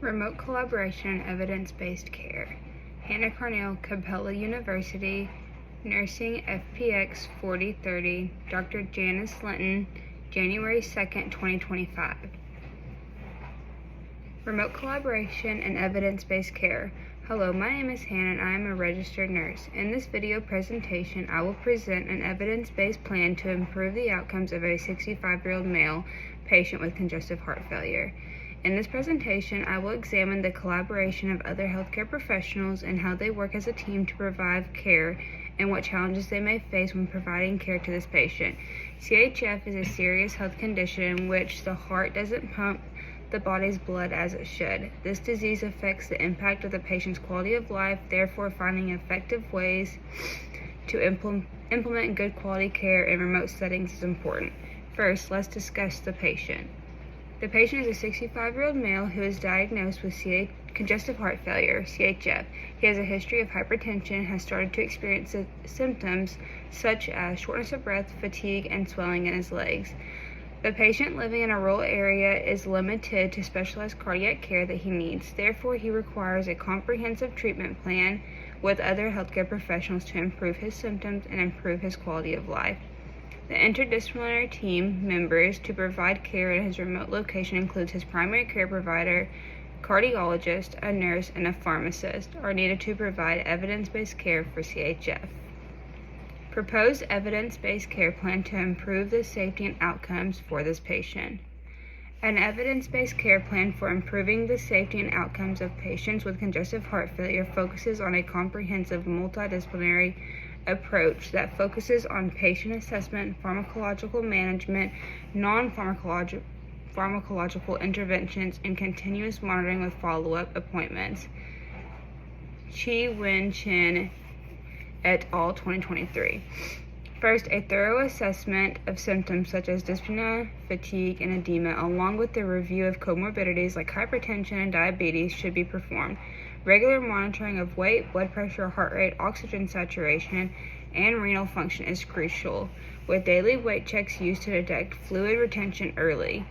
Remote Collaboration and Evidence-Based Care. Hannah Carneal, Capella University, Nursing FPX 4030, Dr. Janice Linton, January 2nd, 2025. Remote Collaboration and Evidence-Based Care. Hello, my name is Hannah and I am a registered nurse. In this video presentation, I will present an evidence-based plan to improve the outcomes of a 65-year-old male patient with congestive heart failure. In this presentation, I will examine the collaboration of other healthcare professionals and how they work as a team to provide care and what challenges they may face when providing care to this patient. CHF is a serious health condition in which the heart doesn't pump the body's blood as it should. This disease affects the impact of the patient's quality of life, therefore finding effective ways to implement good quality care in remote settings is important. First, let's discuss the patient. The patient is a 65-year-old male who is diagnosed with congestive heart failure, CHF. He has a history of hypertension and has started to experience symptoms such as shortness of breath, fatigue, and swelling in his legs. The patient living in a rural area is limited to specialized cardiac care that he needs. Therefore, he requires a comprehensive treatment plan with other healthcare professionals to improve his symptoms and improve his quality of life. The interdisciplinary team members to provide care at his remote location includes his primary care provider, cardiologist, a nurse, and a pharmacist are needed to provide evidence-based care for CHF. Proposed evidence-based care plan to improve the safety and outcomes for this patient. An evidence-based care plan for improving the safety and outcomes of patients with congestive heart failure focuses on a comprehensive multidisciplinary approach that focuses on patient assessment, pharmacological management, non-pharmacological interventions, and continuous monitoring with follow-up appointments. Chi-Wen Chen et al. 2023. First, a thorough assessment of symptoms such as dyspnea, fatigue, and edema, along with the review of comorbidities like hypertension and diabetes, should be performed. Regular monitoring of weight, blood pressure, heart rate, oxygen saturation, and renal function is crucial, with daily weight checks used to detect fluid retention early.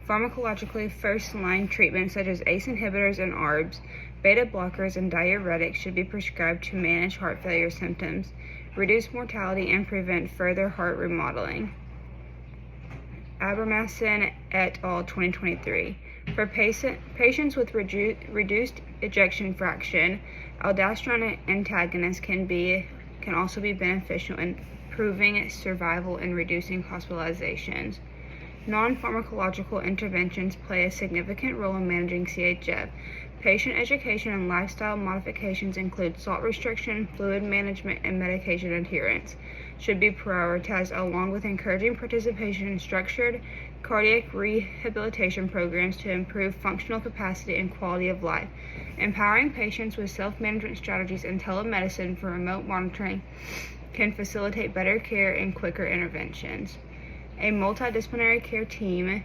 Pharmacologically, first-line treatments such as ACE inhibitors and ARBs, beta blockers, and diuretics should be prescribed to manage heart failure symptoms, reduce mortality, and prevent further heart remodeling. Abramson et al. 2023. For patients with reduced ejection fraction, aldosterone antagonists can also be beneficial in improving survival and reducing hospitalizations. Non-pharmacological interventions play a significant role in managing CHF. Patient education and lifestyle modifications include salt restriction, fluid management, and medication adherence should be prioritized, along with encouraging participation in structured cardiac rehabilitation programs to improve functional capacity and quality of life. Empowering patients with self-management strategies and telemedicine for remote monitoring can facilitate better care and quicker interventions. A multidisciplinary care team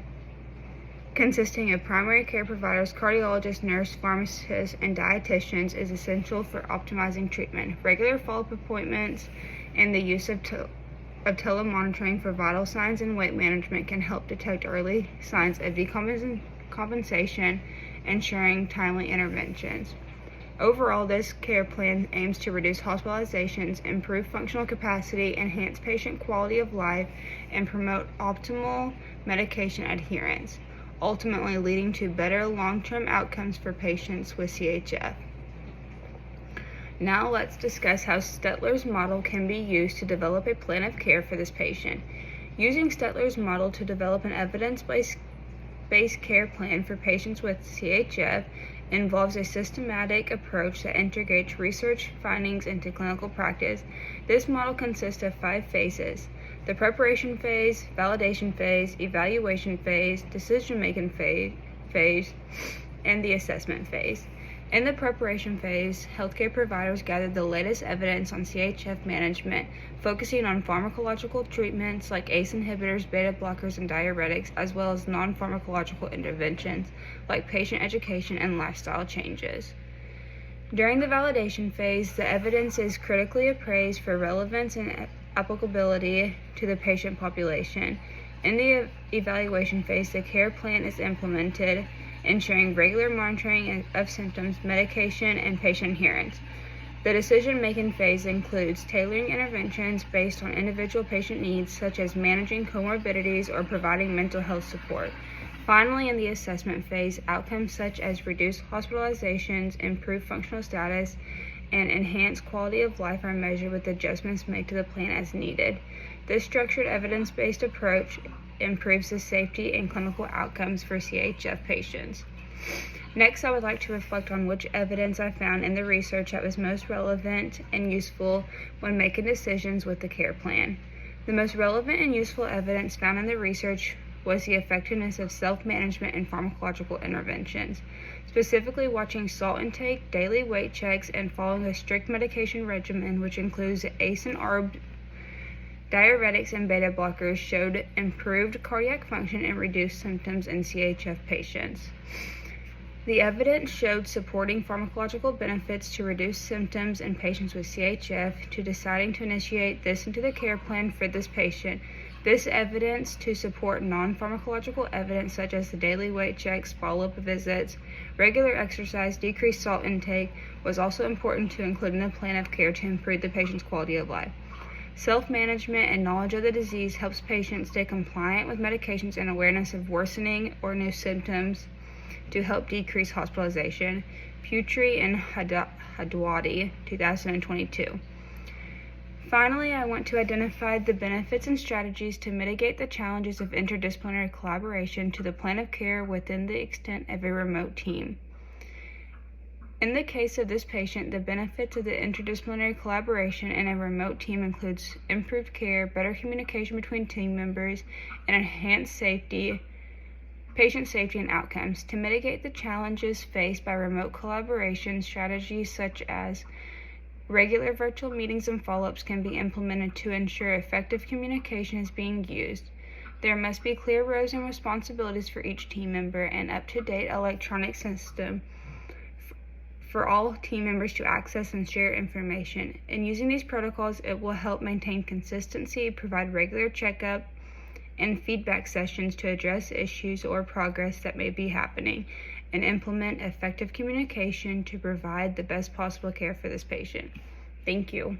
consisting of primary care providers, cardiologists, nurse, pharmacists, and dietitians is essential for optimizing treatment. Regular follow-up appointments and the use of telemonitoring for vital signs and weight management can help detect early signs of decompensation, ensuring timely interventions. Overall, this care plan aims to reduce hospitalizations, improve functional capacity, enhance patient quality of life, and promote optimal medication adherence, ultimately leading to better long-term outcomes for patients with CHF. Now let's discuss how Stetler's model can be used to develop a plan of care for this patient. Using Stetler's model to develop an evidence-based care plan for patients with CHF involves a systematic approach that integrates research findings into clinical practice. This model consists of 5 phases: the preparation phase, validation phase, evaluation phase, decision-making phase, and the assessment phase. In the preparation phase, healthcare providers gather the latest evidence on CHF management, focusing on pharmacological treatments like ACE inhibitors, beta blockers, and diuretics, as well as non-pharmacological interventions like patient education and lifestyle changes. During the validation phase, the evidence is critically appraised for relevance and applicability to the patient population. In the evaluation phase, the care plan is implemented ensuring regular monitoring of symptoms, medication, and patient adherence. The decision-making phase includes tailoring interventions based on individual patient needs, such as managing comorbidities or providing mental health support. Finally, in the assessment phase, outcomes such as reduced hospitalizations, improved functional status, and enhanced quality of life are measured with adjustments made to the plan as needed. This structured evidence-based approach improves the safety and clinical outcomes for CHF patients. Next, I would like to reflect on which evidence I found in the research that was most relevant and useful when making decisions with the care plan. The most relevant and useful evidence found in the research was the effectiveness of self-management and pharmacological interventions, specifically watching salt intake, daily weight checks, and following a strict medication regimen, which includes ACE and ARB diuretics and beta blockers, showed improved cardiac function and reduced symptoms in CHF patients. The evidence showed supporting pharmacological benefits to reduce symptoms in patients with CHF to deciding to initiate this into the care plan for this patient. This evidence to support non-pharmacological evidence such as the daily weight checks, follow-up visits, regular exercise, decreased salt intake was also important to include in the plan of care to improve the patient's quality of life. Self-management and knowledge of the disease helps patients stay compliant with medications and awareness of worsening or new symptoms to help decrease hospitalization. Putri and Hadwadi, 2022. Finally, I want to identify the benefits and strategies to mitigate the challenges of interdisciplinary collaboration to the plan of care within the extent of a remote team. In the case of this patient, the benefits of the interdisciplinary collaboration in a remote team includes improved care, better communication between team members, and enhanced patient safety and outcomes. To mitigate the challenges faced by remote collaboration, strategies such as regular virtual meetings and follow-ups can be implemented to ensure effective communication is being used. There must be clear roles and responsibilities for each team member and up-to-date electronic system for all team members to access and share information. In using these protocols, it will help maintain consistency, provide regular checkup and feedback sessions to address issues or progress that may be happening, and implement effective communication to provide the best possible care for this patient. Thank you.